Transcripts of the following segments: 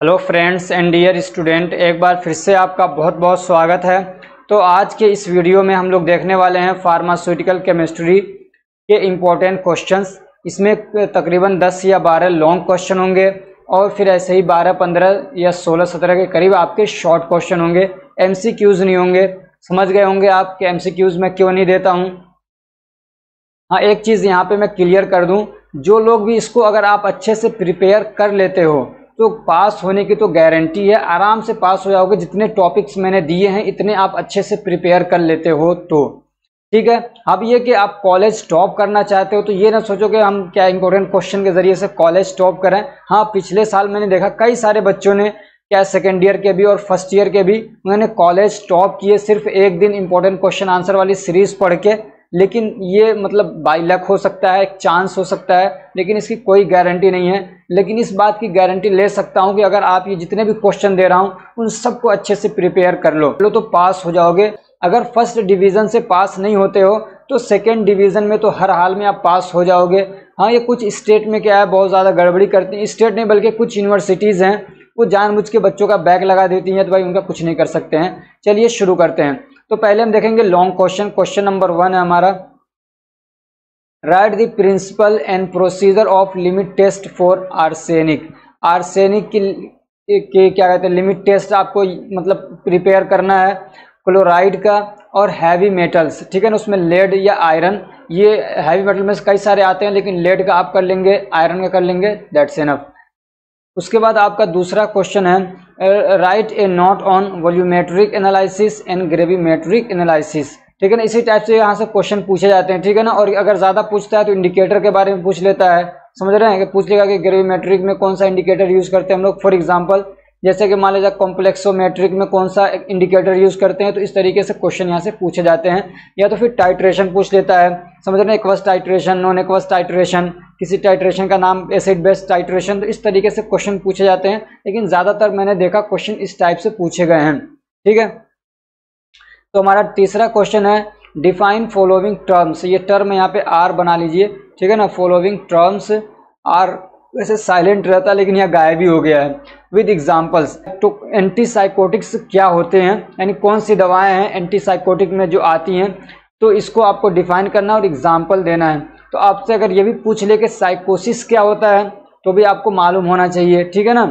Hello friends and dear student, एक बार फिर से आपका बहुत बहुत स्वागत है। तो आज के इस वीडियो में हम लोग देखने वाले हैं फार्मास्यूटिकल केमिस्ट्री के इम्पोर्टेंट क्वेश्चंस। इसमें तकरीबन 10 या 12 लॉन्ग क्वेश्चन होंगे और फिर ऐसे ही 12-15 या 16-17 के करीब आपके शॉर्ट क्वेश्चन होंगे। एमसीक्यूज नहीं होंगे। समझ गए होंगे आप कि एमसीक्यूज मैं क्यों नहीं देता हूँ। हाँ, एक चीज़ यहाँ पे मैं क्लियर कर दूँ, जो लोग भी इसको अगर आप अच्छे से प्रिपेयर कर लेते हो तो पास होने की तो गारंटी है, आराम से पास हो जाओगे। जितने टॉपिक्स मैंने दिए हैं इतने आप अच्छे से प्रिपेयर कर लेते हो तो ठीक है। अब ये कि आप कॉलेज टॉप करना चाहते हो तो ये ना सोचो कि हम क्या इंपॉर्टेंट क्वेश्चन के जरिए से कॉलेज टॉप करें। हाँ, पिछले साल मैंने देखा कई सारे बच्चों ने क्या सेकेंड ईयर के भी और फर्स्ट ईयर के भी उन्होंने कॉलेज टॉप किए सिर्फ एक दिन इंपॉर्टेंट क्वेश्चन आंसर वाली सीरीज पढ़ के। लेकिन ये मतलब बाई लक हो सकता है, एक चांस हो सकता है, लेकिन इसकी कोई गारंटी नहीं है। लेकिन इस बात की गारंटी ले सकता हूं कि अगर आप ये जितने भी क्वेश्चन दे रहा हूं उन सबको अच्छे से प्रिपेयर कर लो तो पास हो जाओगे। अगर फर्स्ट डिवीजन से पास नहीं होते हो तो सेकेंड डिवीजन में तो हर हाल में आप पास हो जाओगे। हाँ, ये कुछ स्टेट में क्या है, बहुत ज़्यादा गड़बड़ी करती हैं। स्टेट नहीं बल्कि कुछ यूनिवर्सिटीज़ हैं वो जानबूझ के बच्चों का बैग लगा देती हैं, तो भाई उनका कुछ नहीं कर सकते हैं। चलिए शुरू करते हैं। तो पहले हम देखेंगे लॉन्ग क्वेश्चन। क्वेश्चन नंबर 1 है हमारा, write the principle and procedure of limit test for arsenic. Arsenic की क्या कहते हैं लिमिट टेस्ट आपको मतलब प्रिपेयर करना है। क्लोराइड का और हैवी मेटल्स, ठीक है ना, उसमें लेड या आयरन। ये हैवी मेटल में से कई सारे आते हैं लेकिन लेड का आप कर लेंगे, आयरन का कर लेंगे, दैट्स इनफ। उसके बाद आपका दूसरा क्वेश्चन है, write a note on volumetric analysis and gravimetric analysis. ठीक है ना, इसी टाइप से यहाँ से क्वेश्चन पूछे जाते हैं। ठीक है ना, और अगर ज़्यादा पूछता है तो इंडिकेटर के बारे में पूछ लेता है। समझ रहे हैं कि पूछ लेगा कि ग्रेविमेट्रिक में कौन सा इंडिकेटर यूज़ करते हैं हम लोग। फॉर एग्जांपल जैसे कि मान लीजिए कॉम्प्लेक्सोमेट्रिक में कौन सा इंडिकेटर यूज़ करते हैं। तो इस तरीके से क्वेश्चन यहाँ से पूछे जाते हैं। या तो फिर टाइट्रेशन पूछ लेता है, समझ रहे हैं, aqueous titration, non aqueous titration, किसी टाइट्रेशन का नाम, एसिड बेस टाइट्रेशन। तो इस तरीके से क्वेश्चन पूछे जाते हैं, लेकिन ज़्यादातर मैंने देखा क्वेश्चन इस टाइप से पूछे गए हैं। ठीक है, तो हमारा तीसरा क्वेश्चन है, डिफाइन फॉलोइंग टर्म्स। ये टर्म यहाँ पे आर बना लीजिए, ठीक है ना। फॉलोइंग टर्म्स आर वैसे साइलेंट रहता है लेकिन यहाँ गायब भी हो गया है। With examples. तो एंटीसाइकोटिक्स क्या होते हैं, यानी कौन सी दवाएं हैं एंटीसाइकोटिक में जो आती हैं, तो इसको आपको डिफाइन करना और एग्जाम्पल देना है। तो आपसे अगर ये भी पूछ ले कि साइकोसिस क्या होता है तो भी आपको मालूम होना चाहिए। ठीक है ना,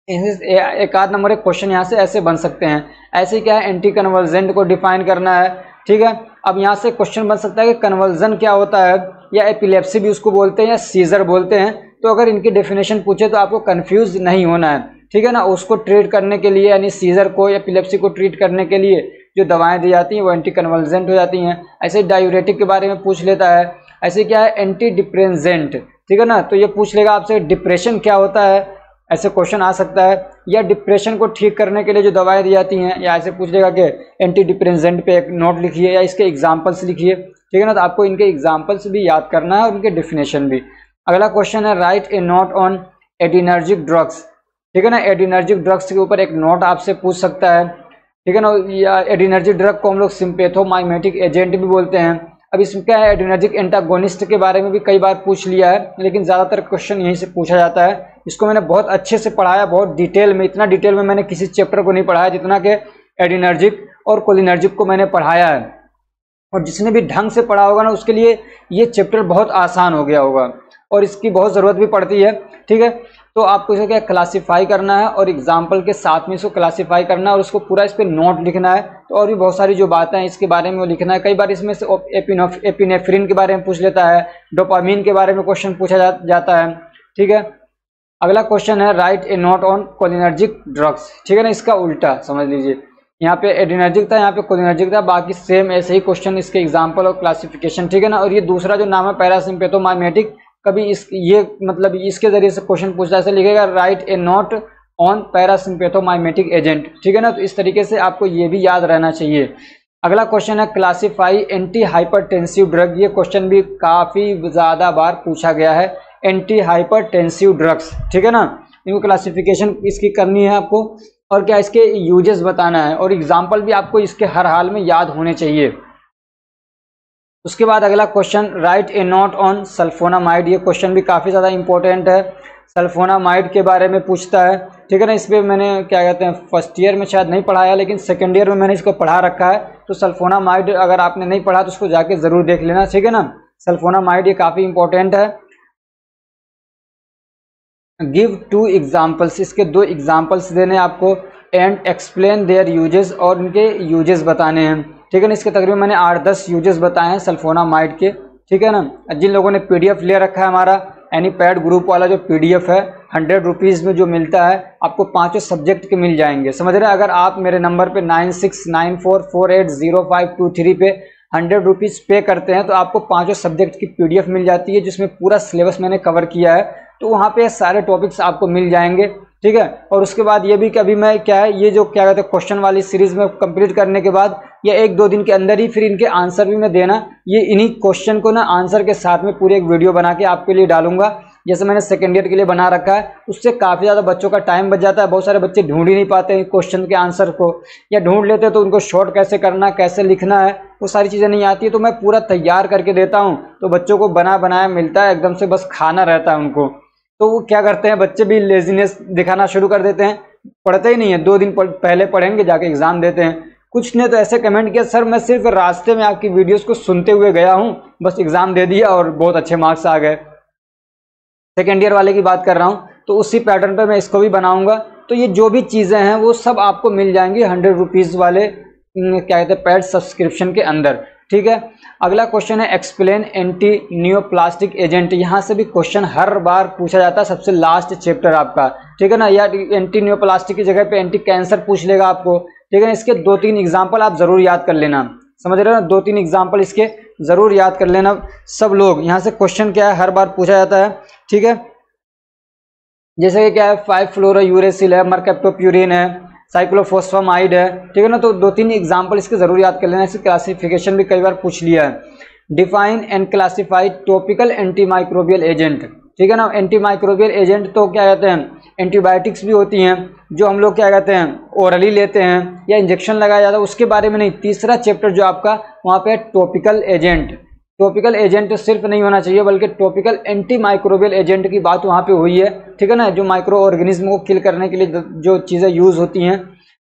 एक आध नंबर एक क्वेश्चन यहाँ से ऐसे बन सकते हैं। ऐसे क्या है, एंटी कन्वर्जेंट को डिफाइन करना है। ठीक है, अब यहाँ से क्वेश्चन बन सकता है कि कन्वर्जन क्या होता है, या एपिलेप्सी भी उसको बोलते हैं या सीजर बोलते हैं। तो अगर इनकी डेफिनेशन पूछे तो आपको कंफ्यूज नहीं होना है। ठीक है ना, उसको ट्रीट करने के लिए यानी सीजर को या एपिलेप्सी को ट्रीट करने के लिए जो दवाएं दी जाती हैं वो एंटी कन्वर्जेंट हो जाती हैं। ऐसे डायूरेटिक के बारे में पूछ लेता है। ऐसे क्या है, एंटी डिप्रेसेंट। ठीक है ना, तो ये पूछ लेगा आपसे डिप्रेशन क्या होता है, ऐसे क्वेश्चन आ सकता है। या डिप्रेशन को ठीक करने के लिए जो दवाएं दी जाती हैं, या ऐसे पूछ लेगा कि एंटी डिप्रेसेंट पे एक नोट लिखिए या इसके एग्जांपल्स लिखिए। ठीक है ना, तो आपको इनके एग्जांपल्स भी याद करना है और उनके डेफिनेशन भी। अगला क्वेश्चन है, write a note on adrenergic drugs. ठीक है ना, एडिनर्जिक ड्रग्स के ऊपर एक नोट आपसे पूछ सकता है। ठीक है ना, या एडिनर्जिक ड्रग को हम लोग सिम्पैथोमाइमेटिक एजेंट भी बोलते हैं। अब इसमें क्या है, एडिनर्जिक एंटागोनिस्ट के बारे में भी कई बार पूछ लिया है, लेकिन ज़्यादातर क्वेश्चन यहीं से पूछा जाता है। इसको मैंने बहुत अच्छे से पढ़ाया, बहुत डिटेल में। इतना डिटेल में मैंने किसी चैप्टर को नहीं पढ़ाया जितना कि एडिनर्जिक और कोलिनर्जिक को मैंने पढ़ाया है। और जिसने भी ढंग से पढ़ा होगा ना उसके लिए ये चैप्टर बहुत आसान हो गया होगा और इसकी बहुत ज़रूरत भी पड़ती है। ठीक है, तो आपको इसे क्या क्लासीफाई करना है और एग्जाम्पल के साथ में इसको क्लासीफाई करना है और उसको पूरा इस पर नोट लिखना है। तो और भी बहुत सारी जो बातें हैं इसके बारे में वो लिखना है। कई बार इसमें से एपिनेफ्रिन के बारे में पूछ लेता है, डोपामीन के बारे में क्वेश्चन पूछा जाता है। ठीक है, अगला क्वेश्चन है, write a note on cholinergic drugs. ठीक है ना, इसका उल्टा समझ लीजिए, यहाँ पे एडिनर्जिक था, यहाँ पे कोलिनर्जिक था, बाकी सेम ऐसे ही क्वेश्चन, इसके एग्जाम्पल और क्लासिफिकेशन। ठीक है ना, और ये दूसरा जो नाम है पैरासिम्पेथोमाइमेटिक, कभी इस ये मतलब इसके जरिए से क्वेश्चन पूछता है, ऐसे लिखेगा, write a note on parasympathomimetic agent. ठीक है ना, तो इस तरीके से आपको ये भी याद रहना चाहिए। अगला क्वेश्चन है, क्लासीफाई एंटी हाइपरटेंसिव ड्रग। ये क्वेश्चन भी काफ़ी ज़्यादा बार पूछा गया है, एंटी हाइपरटेंसिव ड्रग्स। ठीक है ना, इनको क्लासिफिकेशन इसकी करनी है आपको और क्या इसके यूजेस बताना है और एग्जाम्पल भी आपको इसके हर हाल में याद होने चाहिए। उसके बाद अगला question, write a note on sulphonamide. ये क्वेश्चन भी काफ़ी ज़्यादा इंपॉर्टेंट है, सल्फोनामाइड के बारे में पूछता है। ठीक है ना। इस पर मैंने क्या कहते हैं फर्स्ट ईयर में शायद नहीं पढ़ाया, लेकिन सेकेंड ईयर में मैंने इसको पढ़ा रखा है। तो सल्फोनामाइड अगर आपने नहीं पढ़ा तो उसको जाके ज़रूर देख लेना, ठीक है ना। सल्फोनामाइड ये काफ़ी इंपॉर्टेंट है। गिव 2 एग्जाम्पल्स, इसके 2 एग्जाम्पल्स देने आपको, एंड एक्सप्लेन देयर यूजेस, और इनके यूजेस बताने हैं, ठीक है ना। इसके तकरीबन मैंने 8-10 यूजेस बताए हैं सल्फोनामाइड के, ठीक है ना। जिन लोगों ने PDF ले रखा है हमारा एनीपैड ग्रुप वाला जो PDF है 100 रुपीज़ में जो मिलता है आपको 5 सब्जेक्ट के मिल जाएंगे, समझ रहे हैं। अगर आप मेरे नंबर पे 9694480523 पे 100 रुपीज़ पे करते हैं तो आपको 5 सब्जेक्ट की PDF मिल जाती है, जिसमें पूरा सिलेबस मैंने कवर किया है। तो वहाँ पे सारे टॉपिक्स आपको मिल जाएंगे, ठीक है। और उसके बाद ये भी कि अभी मैं क्या है ये जो क्या कहते हैं क्वेश्चन वाली सीरीज में कंप्लीट करने के बाद या 1-2 दिन के अंदर ही फिर इनके आंसर भी मैं देना, ये इन्हीं क्वेश्चन को ना आंसर के साथ में पूरी एक वीडियो बना के आपके लिए डालूंगा, जैसे मैंने सेकेंड ईयर के लिए बना रखा है। उससे काफ़ी ज़्यादा बच्चों का टाइम बच जाता है। बहुत सारे बच्चे ढूंढ ही नहीं पाते हैं क्वेश्चन के आंसर को, या ढूंढ लेते तो उनको शॉर्ट कैसे करना, कैसे लिखना है, वो सारी चीज़ें नहीं आती है। तो मैं पूरा तैयार करके देता हूँ, तो बच्चों को बना बनाया मिलता है, एकदम से बस खाना रहता है उनको। तो वो क्या करते हैं बच्चे भी लेजीनेस दिखाना शुरू कर देते हैं, पढ़ते ही नहीं है। 2 दिन पहले पढ़ेंगे, जाके एग्जाम देते हैं। कुछ ने तो ऐसे कमेंट किया, सर मैं सिर्फ रास्ते में आपकी वीडियोस को सुनते हुए गया हूं, बस एग्जाम दे दिया और बहुत अच्छे मार्क्स आ गए। सेकेंड ईयर वाले की बात कर रहा हूं, तो उसी पैटर्न पे मैं इसको भी बनाऊंगा। तो ये जो भी चीज़ें हैं वो सब आपको मिल जाएंगी 100 रुपीज़ वाले क्या कहते हैं पेड सब्सक्रिप्शन के अंदर, ठीक है। अगला क्वेश्चन है एक्सप्लेन एंटी नियोप्लास्टिक एजेंट। यहाँ से भी क्वेश्चन हर बार पूछा जाता है, सबसे लास्ट चैप्टर आपका, ठीक है ना। या एंटी नियोप्लास्टिक की जगह पे एंटी कैंसर पूछ लेगा आपको, ठीक है। इसके 2-3 एग्जाम्पल आप जरूर याद कर लेना, समझ रहे हो ना। 2-3 एग्जाम्पल इसके जरूर याद कर लेना सब लोग। यहाँ से क्वेश्चन क्या है हर बार पूछा जाता है, ठीक है। जैसे कि क्या है 5-फ्लोरोयूरेसिल है, मरकैप्टोप्यूरिन है, साइक्लोफॉस्फामाइड है, ठीक है ना। तो 2-3 एग्जाम्पल इसके जरूर याद कर लेना। इसकी क्लासिफिकेशन भी कई बार पूछ लिया है। Define and classify topical antimicrobial agent, ठीक है ना। एंटीमाइक्रोबियल एजेंट तो क्या कहते हैं एंटीबायोटिक्स भी होती हैं जो हम लोग क्या कहते हैं ओरली लेते हैं या इंजेक्शन लगाया जाता है, उसके बारे में नहीं। तीसरा चैप्टर जो आपका वहाँ पे टॉपिकल एजेंट। टॉपिकल एजेंट सिर्फ नहीं होना चाहिए बल्कि टॉपिकल एंटी माइक्रोबियल एजेंट की बात वहाँ पे हुई है, ठीक है ना। जो माइक्रो ऑर्गेनिज्म को किल करने के लिए जो चीज़ें यूज होती हैं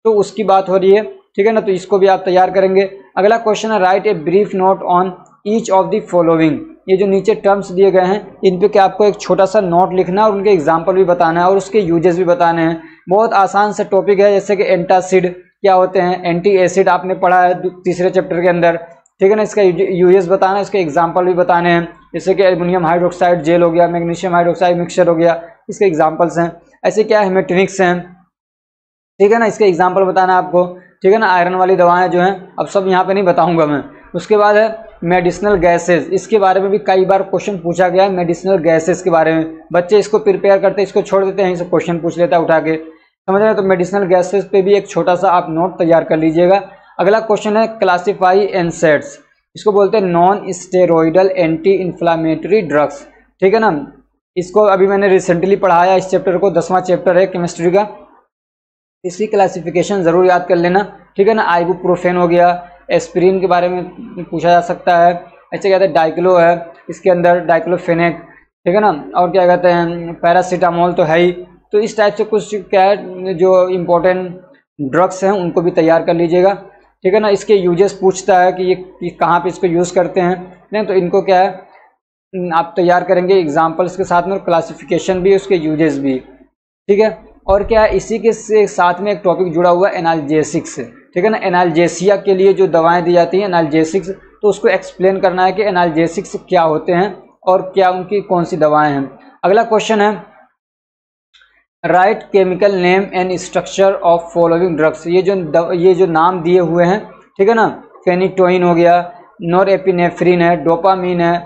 तो उसकी बात हो रही है, ठीक है ना। तो इसको भी आप तैयार करेंगे। अगला क्वेश्चन है write a brief note on each of the following. ये जो नीचे टर्म्स दिए गए हैं इन पे क्या आपको एक छोटा सा नोट लिखना है और उनके एग्जाम्पल भी बताना है और उसके यूजेस भी बताने हैं। बहुत आसान सा टॉपिक है, जैसे कि एंटासिड क्या होते हैं, एंटी एसिड आपने पढ़ा है तीसरे चैप्टर के अंदर, ठीक है ना। इसका यूजेस बताना है, इसके एग्जाम्पल भी बताने हैं, जैसे कि एल्युमिनियम हाइड्रोक्साइड जेल हो गया, मैग्नीशियम हाइड्रोक्साइड मिक्सचर हो गया, इसके एग्जाम्पल्स हैं। ऐसे क्या हेमेटोनिक्स हैं, ठीक है ना, इसके एग्जाम्पल बताना है आपको, ठीक है ना। आयरन वाली दवाएं जो हैं अब सब यहाँ पे नहीं बताऊंगा मैं। उसके बाद है मेडिसिनल गैसेस, इसके बारे में भी कई बार क्वेश्चन पूछा गया है। मेडिसिनल गैसेस के बारे में बच्चे इसको प्रिपेयर करते हैं, इसको छोड़ देते हैं, इसे क्वेश्चन पूछ लेता है उठा के, समझ रहे हैं। तो मेडिसिनल गैसेस पे भी एक छोटा सा आप नोट तैयार कर लीजिएगा। अगला क्वेश्चन है क्लासीफाई एनसेड्स, इसको बोलते हैं non steroidal anti inflammatory drugs, ठीक है ना। इसको अभी मैंने रिसेंटली पढ़ाया इस चैप्टर को, 10वां चैप्टर है केमिस्ट्री का। इसकी क्लासिफिकेशन ज़रूर याद कर लेना, ठीक है ना। आइबुप्रोफेन हो गया, एस्पिरिन के बारे में पूछा जा सकता है। ऐसे कहते हैं डाइक्लो है, इसके अंदर डाइक्लोफेनेक, ठीक है ना। और क्या कहते हैं पैरासीटामोल तो है ही। तो इस टाइप से कुछ क्या है जो इम्पोर्टेंट ड्रग्स हैं उनको भी तैयार कर लीजिएगा, ठीक है ना। इसके यूजेस पूछता है कि ये कहाँ पे इसको यूज़ करते हैं, नहीं तो इनको क्या है आप तैयार करेंगे एग्जाम्पल्स के साथ में, क्लासिफिकेशन भी उसके यूजेस भी, ठीक है। और क्या है इसी के साथ में एक टॉपिक जुड़ा हुआ है एनाल्जेसिक्स, ठीक है ना। एनाल्जेसिया के लिए जो दवाएं दी जाती हैं एनाल्जेसिक्स, तो उसको एक्सप्लेन करना है कि एनाल्जेसिक्स क्या होते हैं और क्या उनकी कौन सी दवाएं हैं। अगला क्वेश्चन है right chemical name and structure of following drugs. ये जो नाम दिए हुए हैं, ठीक है ना, फेनिटोइन हो गया, नॉरएपिनेफ्रिन है, डोपामीन है,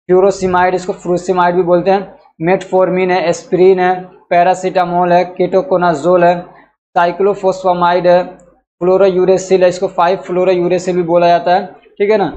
फ्यूरोसिमाइड इसको फ्रूसिमाइड भी बोलते हैं, मेटफॉर्मिन है, एस्पिरिन है, पैरासीटामोल है, केटोकोनाजोल है, साइक्लोफॉस्फामाइड है, फ्लोरोयूरेसिल है, इसको 5-फ्लोरोयूरेसिल भी बोला जाता है, ठीक है ना।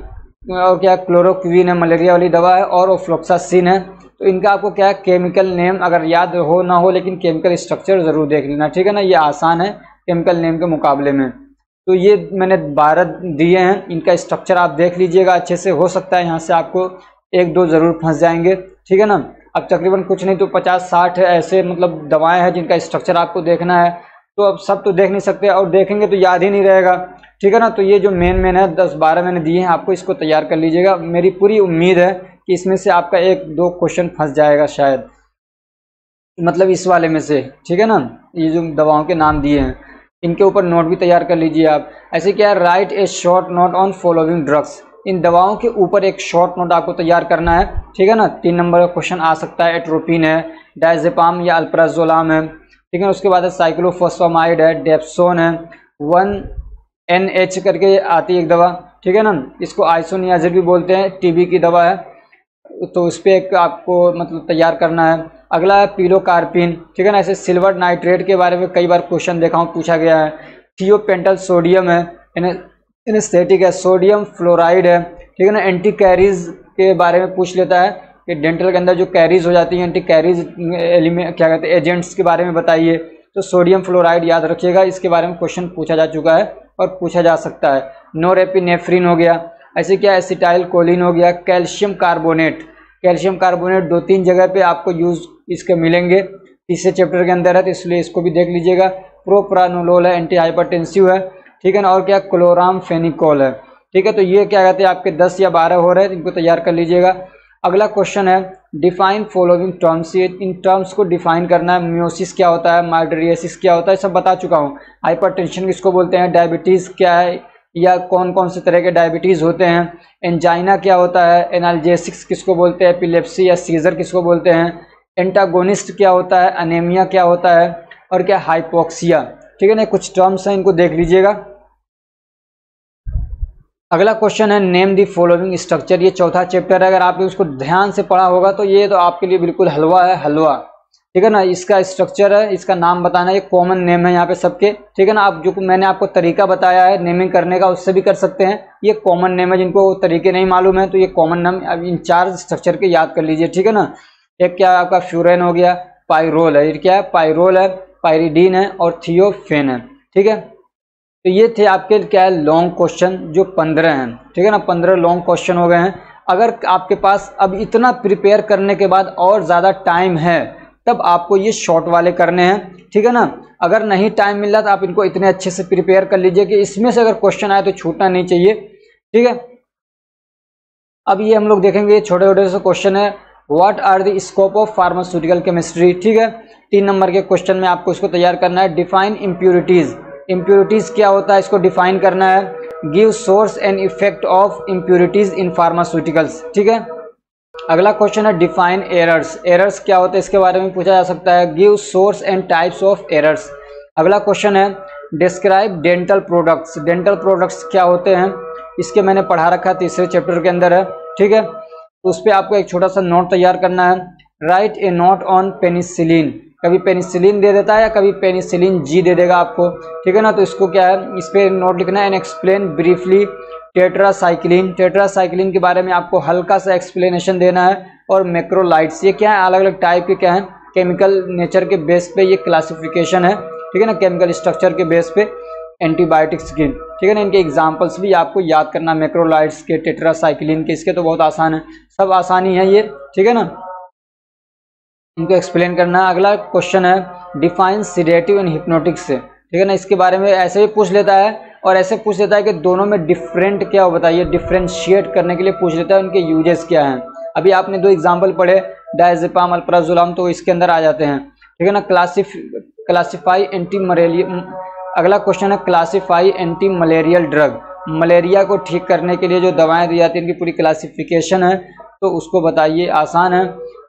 और क्या क्लोरोक्विन है, मलेरिया वाली दवा है, और ओफ्लोक्सासिन है। तो इनका आपको क्या है केमिकल नेम अगर याद हो ना हो लेकिन केमिकल स्ट्रक्चर ज़रूर देख लेना, ठीक है ना। ये आसान है केमिकल नेम के मुकाबले में। तो ये मैंने 12 दिए हैं, इनका स्ट्रक्चर आप देख लीजिएगा अच्छे से, हो सकता है यहाँ से आपको 1-2 ज़रूर फंस जाएंगे, ठीक है ना। अब तकरीबन कुछ नहीं तो 50-60 ऐसे मतलब दवाएं हैं जिनका स्ट्रक्चर आपको देखना है। तो अब सब तो देख नहीं सकते और देखेंगे तो याद ही नहीं रहेगा, ठीक है ना। तो ये जो मेन है 10-12 मैंने दिए हैं आपको, इसको तैयार कर लीजिएगा। मेरी पूरी उम्मीद है कि इसमें से आपका 1-2 क्वेश्चन फंस जाएगा शायद, मतलब इस वाले में से, ठीक है ना। ये जो दवाओं के नाम दिए हैं इनके ऊपर नोट भी तैयार कर लीजिए आप। ऐसे क्या है, write a short note on following drugs, इन दवाओं के ऊपर एक शॉर्ट नोट आपको तैयार करना है, ठीक है ना। 3 नंबर का क्वेश्चन आ सकता है। एट्रोपिन है, डायजेपाम या अल्प्राजोलाम है, ठीक है। उसके बाद है साइक्लोफॉस्फामाइड है, डेप्सोन है, 1NH करके आती है एक दवा, ठीक है ना। इसको आइसोनियाजिड भी बोलते हैं, टीबी की दवा है। तो इस पर एक आपको मतलब तैयार करना है। अगला है पिलोकार्पिन, ठीक है ना। ऐसे सिल्वर नाइट्रेट के बारे में कई बार क्वेश्चन देखा हूँ, पूछा गया है। थियोपेंटल सोडियम है, एनेस्थेटिक है। सोडियम फ्लोराइड है, ठीक है ना। एंटी कैरीज के बारे में पूछ लेता है कि डेंटल के अंदर जो कैरीज हो जाती है, एंटी कैरीज एलिमेंट क्या कहते हैं, एजेंट्स के बारे में बताइए। तो सोडियम फ्लोराइड याद रखिएगा, इसके बारे में क्वेश्चन पूछा जा चुका है और पूछा जा सकता है। नोरेपिनेफ्रिन हो गया, ऐसे क्या एसिटाइल कोलिन हो गया। कैल्शियम कार्बोनेट, कैल्शियम कार्बोनेट 2-3 जगह पे आपको यूज इसके मिलेंगे, तीसरे चैप्टर के अंदर है, तो इसलिए इसको भी देख लीजिएगा। प्रोप्रानोलोल है, एंटी हाइपरटेंसिव है, ठीक है ना। और क्या क्लोरामफेनिकोल है, ठीक है। तो ये क्या कहते हैं आपके 10 या 12 हो रहे हैं, इनको तैयार कर लीजिएगा। अगला क्वेश्चन है डिफाइन फॉलोइंग टर्म्स, ये इन टर्म्स को डिफाइन करना है। मियोसिस क्या होता है, माइड्रियसिस क्या होता है, सब बता चुका हूँ। हाइपरटेंशन किसको बोलते हैं, डायबिटीज़ क्या है या कौन कौन से तरह के डायबिटीज़ होते हैं, एंजाइना क्या होता है, एनाल्जेसिक्स किसको बोलते हैं, एपिलेप्सी या सीजर किसको बोलते हैं, एंटागोनिस्ट क्या होता है, अनेमिया क्या होता है, और क्या हाइपोक्सिया, ठीक है ना। कुछ टर्म्स हैं, इनको देख लीजिएगा। अगला क्वेश्चन है नेम दी फॉलोइंग स्ट्रक्चर, ये चौथा चैप्टर है। अगर आपने उसको ध्यान से पढ़ा होगा तो ये तो आपके लिए बिल्कुल हलवा है, हलवा, ठीक है ना। इसका स्ट्रक्चर है, इसका नाम बताना, ये कॉमन नेम है यहाँ पे सबके, ठीक है ना। आप जो मैंने आपको तरीका बताया है नेमिंग करने का, उससे भी कर सकते हैं। ये कॉमन नेम है, जिनको तरीके नहीं मालूम है तो ये कॉमन नेम अब इन 4 स्ट्रक्चर के याद कर लीजिए, ठीक है ना। एक क्या आपका फ्यूरेन हो गया, पायरोल है, ये क्या है, पायरोल है, पायरिडीन है और थियोफेन है, ठीक है। तो ये थे आपके क्या है लॉन्ग क्वेश्चन जो 15 हैं, ठीक है ना। 15 लॉन्ग क्वेश्चन हो गए हैं। अगर आपके पास अब इतना प्रिपेयर करने के बाद और ज़्यादा टाइम है तब आपको ये शॉर्ट वाले करने हैं, ठीक है ना। अगर नहीं टाइम मिल रहा तो आप इनको इतने अच्छे से प्रिपेयर कर लीजिए कि इसमें से अगर क्वेश्चन आए तो छूटना नहीं चाहिए, ठीक है। अब ये हम लोग देखेंगे, ये छोटे छोटे से क्वेश्चन है। What are the scope of pharmaceutical chemistry, ठीक है। 3 नंबर के क्वेश्चन में आपको इसको तैयार करना है। डिफाइन इम्प्योरिटीज, इम्प्योरिटीज क्या होता है इसको डिफाइन करना है। Give source and effect of impurities in pharmaceuticals, ठीक है। अगला क्वेश्चन है डिफाइन एरर्स, एरर्स क्या होते हैं इसके बारे में पूछा जा सकता है। Give source and types of errors. अगला क्वेश्चन है describe dental products, dental products क्या होते हैं, इसके मैंने पढ़ा रखा है, तीसरे चैप्टर के अंदर है, ठीक है। तो उस पर आपको एक छोटा सा नोट तैयार करना है। Write a note on penicillin, कभी पेनिसिलिन दे देता है या कभी पेनिसिलिन जी दे देगा आपको, ठीक है ना। तो इसको क्या है, इस पर नोट लिखना है। And explain briefly tetracycline, tetracycline के बारे में आपको हल्का सा एक्सप्लेनेशन देना है। और मैक्रोलाइट्स, ये क्या है, अलग अलग टाइप के क्या है, केमिकल नेचर के बेस पे ये क्लासिफिकेशन है, ठीक है ना, केमिकल स्ट्रक्चर के बेस पे एंटीबायोटिक्स की, ठीक है ना। इनके एग्जांपल्स भी आपको याद करना, मैक्रोलाइट्स के, टेट्रासाइक्लिन के, इसके तो बहुत आसान है, सब आसानी है ये, ठीक है ना। इनको एक्सप्लेन करना है। अगला क्वेश्चन है डिफाइन सिडेटिव एंड हिप्नोटिक्स, ठीक है ना। इसके बारे में ऐसे ही पूछ लेता है और ऐसे पूछ लेता है कि दोनों में डिफरेंट क्या हो बताइए, डिफ्रेंशिएट करने के लिए पूछ लेता है उनके यूजेस क्या हैं। अभी आपने 2 एग्जाम्पल पढ़े, डायजेपाम, अल्प्राजोलाम, तो इसके अंदर आ जाते हैं, ठीक है ना। क्लासिफाई एंटी मलेरिया, अगला क्वेश्चन है classify anti malarial drug, malaria को ठीक करने के लिए जो दवाएं दी जाती हैं इनकी पूरी क्लासिफिकेशन है, तो उसको बताइए, आसान है।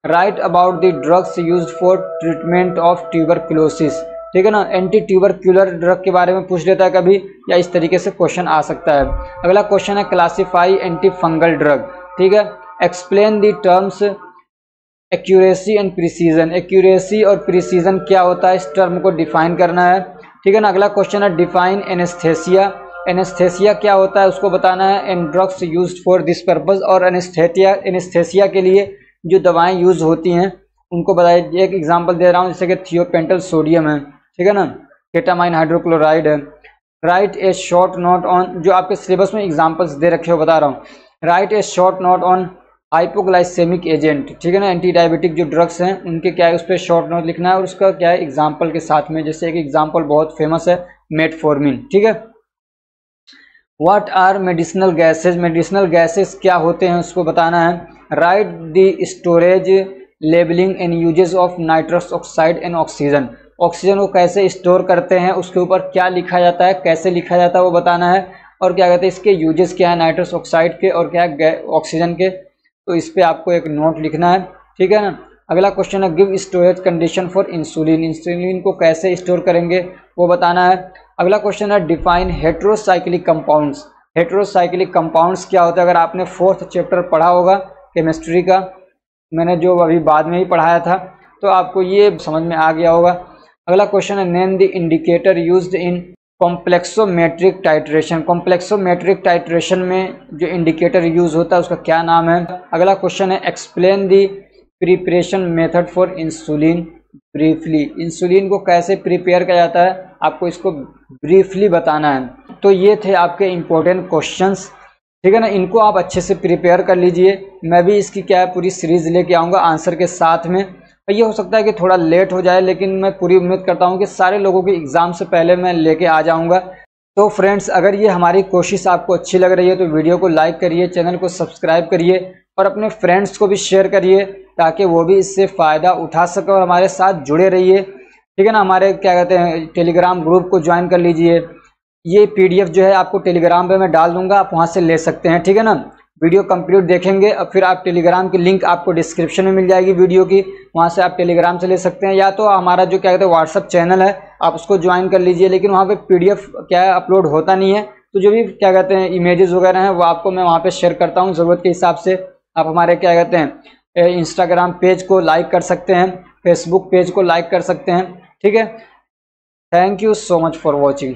Right about the drugs used for treatment of tuberculosis, ठीक है ना। एंटी ट्यूबरक्यूलर ड्रग के बारे में पूछ लेता है कभी, या इस तरीके से क्वेश्चन आ सकता है। अगला क्वेश्चन है क्लासिफाई एंटी फंगल ड्रग, ठीक है। Explain the terms accuracy and precision, accuracy और प्रिसीजन क्या होता है, इस टर्म को डिफाइन करना है, ठीक है ना। अगला क्वेश्चन है डिफाइन एनेस्थेसिया, एनेस्थेसिया क्या होता है उसको बताना है। And drugs used for this purpose, और एनेस्थेसिया के लिए जो दवाएं यूज होती हैं उनको बताइए। एक एग्जांपल दे रहा हूँ, जैसे कि थियोपेंटल सोडियम है, ठीक है ना, केटामाइन हाइड्रोक्लोराइड है। Write a short note on, जो आपके सिलेबस में एग्जांपल्स दे रखे हो बता रहा हूँ। Write a short note on hypoglycaemic agent, ठीक है ना, एंटी डायबिटिक जो ड्रग्स हैं उनके क्या है उस पर शॉर्ट नोट लिखना है और उसका क्या है एग्जाम्पल के साथ में, जैसे एक एग्जाम्पल बहुत फेमस है मेटफॉर्मिन, ठीक है। What are medicinal gases, medicinal gases क्या होते हैं उसको बताना है। Write the storage labelling and uses of nitrous oxide and oxygen, oxygen को कैसे स्टोर करते हैं उसके ऊपर क्या लिखा जाता है, कैसे लिखा जाता है वो बताना है, और क्या कहते हैं इसके यूजेस क्या है नाइट्रस ऑक्साइड के और क्या है ऑक्सीजन के, तो इस पे आपको एक नोट लिखना है, ठीक है ना। अगला क्वेश्चन है give storage condition for insulin, insulin को कैसे स्टोर करेंगे वो बताना है। अगला क्वेश्चन है define heterocyclic compounds, heterocyclic compounds क्या होता है, अगर आपने 4th चैप्टर पढ़ा होगा केमिस्ट्री का, मैंने जो अभी बाद में ही पढ़ाया था, तो आपको ये समझ में आ गया होगा। अगला क्वेश्चन है name the indicator used in complexometric titration, complexometric titration में जो इंडिकेटर यूज होता है उसका क्या नाम है। अगला क्वेश्चन है explain the preparation method for insulin briefly, insulin को कैसे प्रिपेयर किया जाता है आपको इसको ब्रीफली बताना है। तो ये थे आपके इम्पोर्टेंट क्वेश्चंस, ठीक है ना, इनको आप अच्छे से प्रिपेयर कर लीजिए। मैं भी इसकी क्या है पूरी सीरीज लेके आऊँगा आंसर के साथ में। ये हो सकता है कि थोड़ा लेट हो जाए, लेकिन मैं पूरी उम्मीद करता हूँ कि सारे लोगों के एग्ज़ाम से पहले मैं लेके आ जाऊँगा। तो फ्रेंड्स, अगर ये हमारी कोशिश आपको अच्छी लग रही है तो वीडियो को लाइक करिए, चैनल को सब्सक्राइब करिए और अपने फ्रेंड्स को भी शेयर करिए ताकि वो भी इससे फ़ायदा उठा सके और हमारे साथ जुड़े रहिए, ठीक है ना। हमारे क्या कहते हैं टेलीग्राम ग्रुप को ज्वाइन कर लीजिए, ये PDF जो है आपको टेलीग्राम पे मैं डाल दूंगा, आप वहाँ से ले सकते हैं, ठीक है ना। वीडियो कंप्लीट देखेंगे और फिर आप टेलीग्राम की लिंक आपको डिस्क्रिप्शन में मिल जाएगी वीडियो की, वहाँ से आप टेलीग्राम से ले सकते हैं, या तो हमारा जो क्या कहते हैं व्हाट्सअप चैनल है आप उसको ज्वाइन कर लीजिए, लेकिन वहाँ पे PDF क्या है अपलोड होता नहीं है, तो जो भी क्या कहते हैं इमेजेस वगैरह हैं वो आपको मैं वहाँ पर शेयर करता हूँ ज़रूरत के हिसाब से। आप हमारे क्या कहते हैं इंस्टाग्राम पेज को लाइक कर सकते हैं, फेसबुक पेज को लाइक कर सकते हैं, ठीक है। Thank you so much for watching.